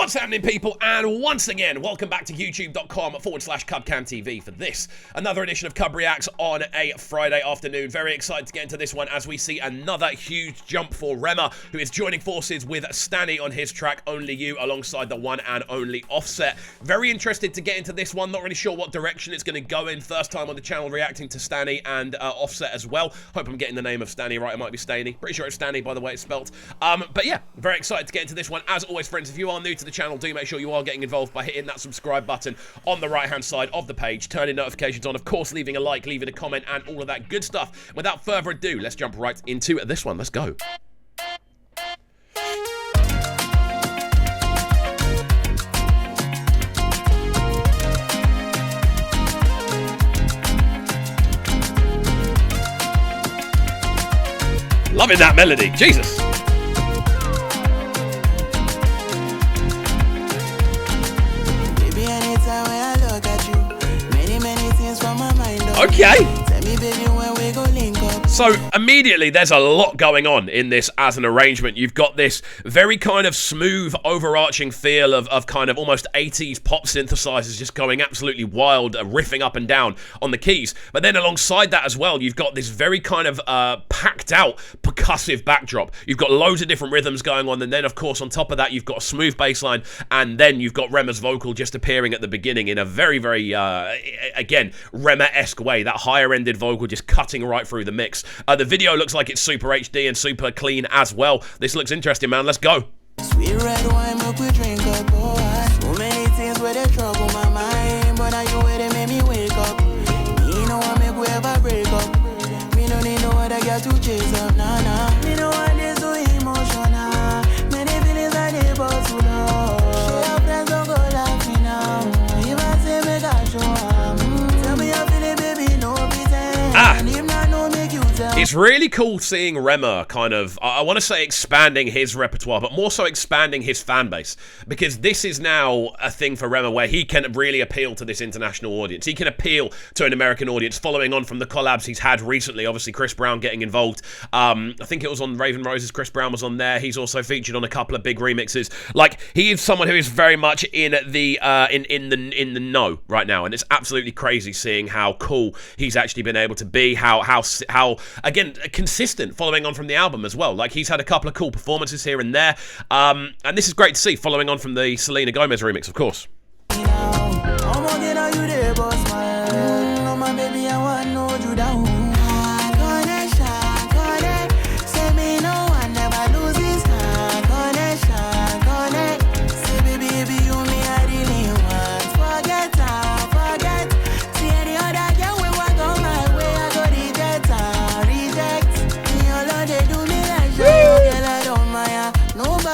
What's happening, people? And once again, welcome back to youtube.com/CubCamTV for this, another edition of CUBREACTS on a Friday afternoon. Very excited to get into this one as we see another huge jump for Rema, who is joining forces with STANY on his track Only You alongside the one and only Offset. Very interested to get into this one. Not really sure what direction it's going to go in. First time on the channel reacting to STANY and Offset as well. Hope I'm getting the name of STANY right. It might be STANY. Pretty sure it's STANY by the way it's spelt. But yeah, very excited to get into this one. As always, friends, if you are new to the channel, do make sure you are getting involved by hitting that subscribe button on the right hand side of the page, turning notifications on, of course, leaving a like, leaving a comment, and all of that good stuff. Without further ado, let's jump right into this one. Let's go. Loving that melody, Jesus. Okay. So immediately there's a lot going on in this as an arrangement. You've got this very kind of smooth overarching feel of kind of almost 80s pop synthesizers just going absolutely wild, riffing up and down on the keys. But then alongside that as well, you've got this very kind of packed out percussive backdrop. You've got loads of different rhythms going on, and then of course on top of that you've got a smooth bass line, and then you've got Rema's vocal just appearing at the beginning in a very, very, again, Rema-esque way. That higher-ended vocal just cutting right through the mix. The video looks like it's super HD and super clean as well. This looks interesting, man. Let's go. Sweet red wine, milk we drink up, boy. So many things where they trouble my mind, but now you where they make me wake up. Me no one make we ever break up. Me no need no other girl to chase up, nah nah. Me no one is so emotional. Many feelings are there but too low. Show your friends don't go like me now. If I say make I show up, tell me how feeling, baby, no pretend. And if not, no make you tell. It's really cool seeing Rema kind of, I want to say expanding his repertoire, but more so expanding his fan base, because this is now a thing for Rema where he can really appeal to this international audience. He can appeal to an American audience, following on from the collabs he's had recently. Obviously, Chris Brown getting involved. I think it was on Raven Roses. Chris Brown was on there. He's also featured on a couple of big remixes. Like, he is someone who is very much in the in the know right now, and it's absolutely crazy seeing how cool he's actually been able to be. How again, consistent following on from the album as well. Like, he's had a couple of cool performances here and there, and this is great to see, following on from the Selena Gomez remix, of course.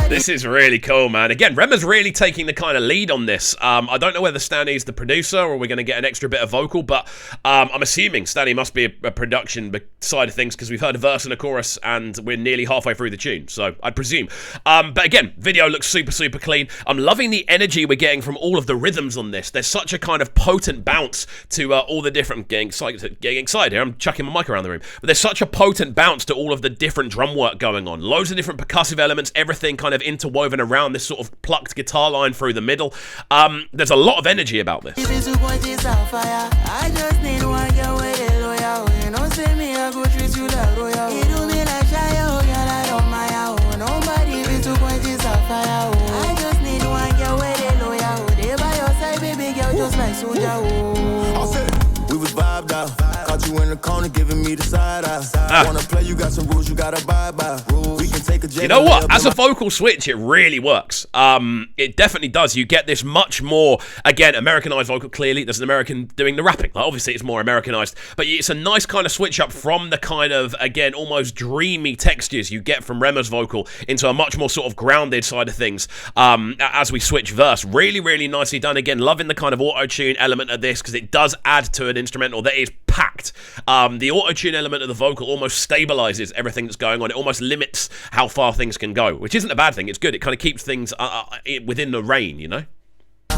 This is really cool, man. Again, Rema's really taking the kind of lead on this. I don't know whether STANY's the producer or we're going to get an extra bit of vocal, but I'm assuming STANY must be a production side of things, because we've heard a verse and a chorus and we're nearly halfway through the tune, so I'd presume. But again, video looks super, super clean. I'm loving the energy we're getting from all of the rhythms on this. There's such a kind of potent bounce to all the different... Getting excited here. I'm chucking my mic around the room. But there's such a potent bounce to all of the different drum work going on. Loads of different percussive elements, everything kind of interwoven around this sort of plucked guitar line through the middle. There's a lot of energy about this. We was vibed out. Caught you in the corner giving me the side eye. Wanna play, you got some rules you gotta abide by. We can take a you know what? As a vocal switch, it really works. It definitely does. You get this much more, again, Americanized vocal. Clearly, there's an American doing the rapping. Like, obviously, it's more Americanized. But it's a nice kind of switch up from the kind of, again, almost dreamy textures you get from Rema's vocal into a much more sort of grounded side of things as we switch verse. Really, really nicely done. Again, loving the kind of auto-tune element of this, because it does add to an instrumental that is packed. The auto-tune element of the vocal almost stabilizes everything that's going on. It almost limits how far things can go, which isn't a bad thing. It's good. It kind of keeps things within the reign, you know?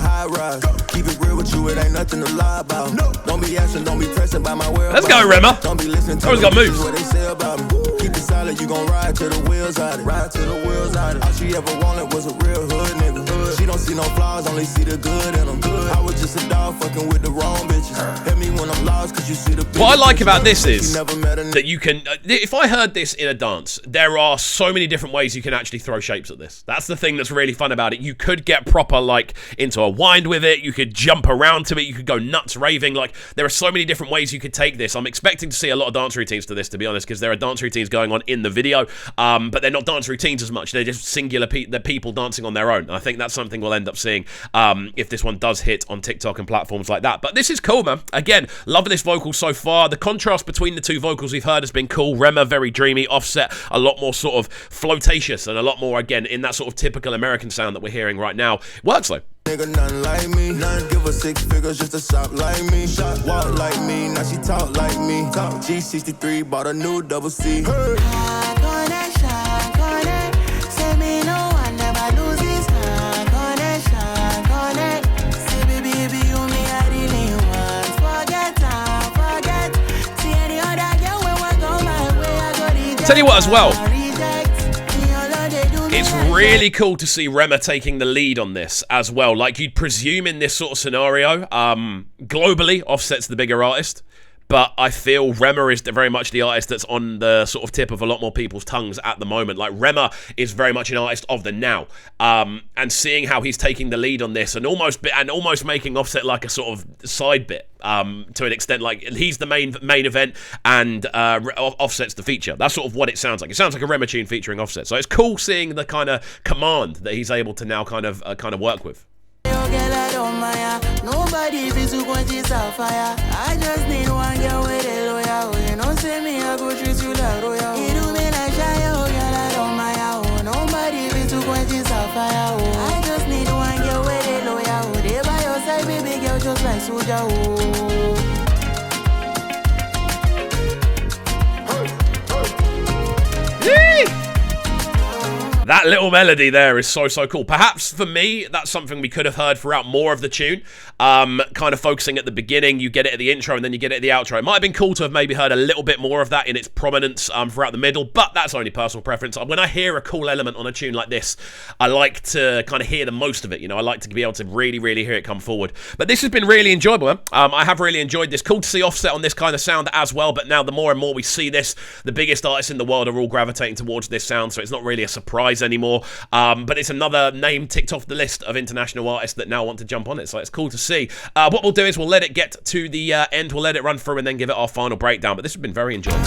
high rise. Keep it real with you, it ain't nothing to lie about. Don't be asking, don't be pressing by my whereabouts. Let's go, Rema. Don't be listening to got moves. what they say about me. Keep it solid, you gon' ride till the wheels out it. Ride till the wheels out it. All she ever wanted was a real hood nigga. She don't see no flaws, only see the good in them. I was just a dog fucking with the wrong bitches. Hit me when I'm lost, cause you see the What I like about this is never met a that you can, if I heard this in a dance, there are so many different ways you can actually throw shapes at this. That's the thing that's really fun about it. You could get proper, like, into a wind with it. You could jump around to it. You could go nuts raving. Like, there are so many different ways you could take this. I'm expecting to see a lot of dance routines to this, to be honest, because there are dance routines going on in the video, but they're not dance routines as much. They're just singular they're people dancing on their own. And I think that's something we'll end up seeing if this one does hit on TikTok and platforms like that. But this is cool, man. Again, loving this vocal so far. The contrast between the two vocals we've heard has been cool. Rema, very dreamy. Offset, a lot more sort of flotatious and a lot more, again, in that sort of typical American sound that we're hearing right now. Works, though. Nigga, nothing like me. None give her 6 figures just to shop like me. Shop, walk like me, now she talk like me. Talk G63, bought a new double C. Hey. Tell you what as well, it's really cool to see Rema taking the lead on this as well. Like, you'd presume in this sort of scenario, globally, Offset's the bigger artist. But I feel Rema is very much the artist that's on the sort of tip of a lot more people's tongues at the moment. Like, Rema is very much an artist of the now. And seeing how he's taking the lead on this and almost making Offset like a sort of side bit to an extent. Like, he's the main event and Offset's the feature. That's sort of what it sounds like. It sounds like a Rema tune featuring Offset. So it's cool seeing the kind of command that he's able to now kind of work with. Nobody is to quench this fire. I just need one girl with a loyal. You know, say me, I go treat you like royal. You do me like shy, oh, girl, I don't mind. Nobody is to quench this fire. I just need one girl with a loyal. They by your side, baby girl, just like soldier. That little melody there is so cool. Perhaps for me, that's something we could have heard throughout more of the tune. Kind of focusing at the beginning, you get it at the intro, and then you get it at the outro. It might have been cool to have maybe heard a little bit more of that in its prominence throughout the middle, but that's only personal preference. When I hear a cool element on a tune like this, I like to kind of hear the most of it. You know, I like to be able to really hear it come forward. But this has been really enjoyable, man. I have really enjoyed this. Cool to see Offset on this kind of sound as well, but now the more and more we see this, the biggest artists in the world are all gravitating towards this sound, so it's not really a surprise anymore. But it's another name ticked off the list of international artists that now want to jump on it, so it's cool to see. What we'll do is we'll let it get to the end, we'll let it run through and then give it our final breakdown, but this has been very enjoyable.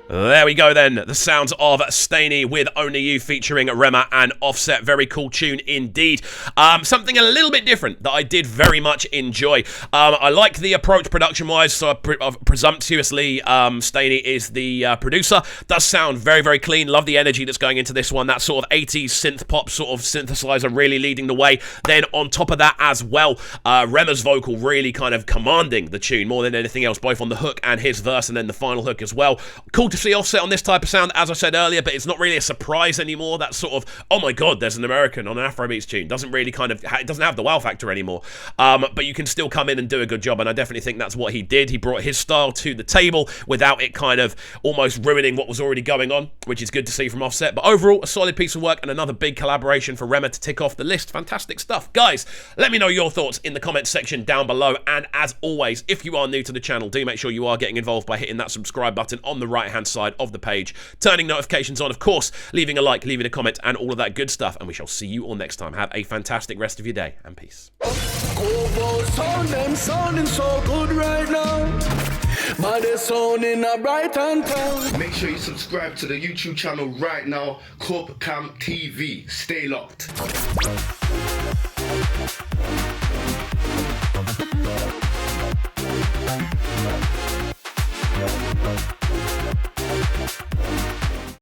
There we go then, the sounds of STANY with Only You featuring Rema and Offset. Very cool tune indeed. Something a little bit different that I did very much enjoy. I like the approach production-wise, so presumptuously STANY is the producer. Does sound very clean. Love the energy that's going into this one. That sort of 80s synth pop sort of synthesizer really leading the way. Then on top of that as well, Rema's vocal really kind of commanding the tune more than anything else, both on the hook and his verse and then the final hook as well. Cool to see Offset on this type of sound, as I said earlier, but it's not really a surprise anymore. That sort of, oh my god, there's an American on an Afrobeats tune. Doesn't really kind of, it doesn't have the wow factor anymore. But you can still come in and do a good job, and I definitely think that's what he did. He brought his style to the table without it kind of almost ruining what was already going on, which is good to see from Offset. But overall, a solid piece of work and another big collaboration for Rema to tick off the list. Fantastic stuff. Guys, let me know your thoughts in the comments section down below, and as always, if you are new to the channel, do make sure you are getting involved by hitting that subscribe button on the right hand side of the page, turning notifications on, of course, leaving a like, leaving a comment, and all of that good stuff. And we shall see you all next time. Have a fantastic rest of your day, and peace. Sounding so good right now. But they're sounding a bright and town. Make sure you subscribe to the YouTube channel right now, CUBREACTS TV. Stay locked.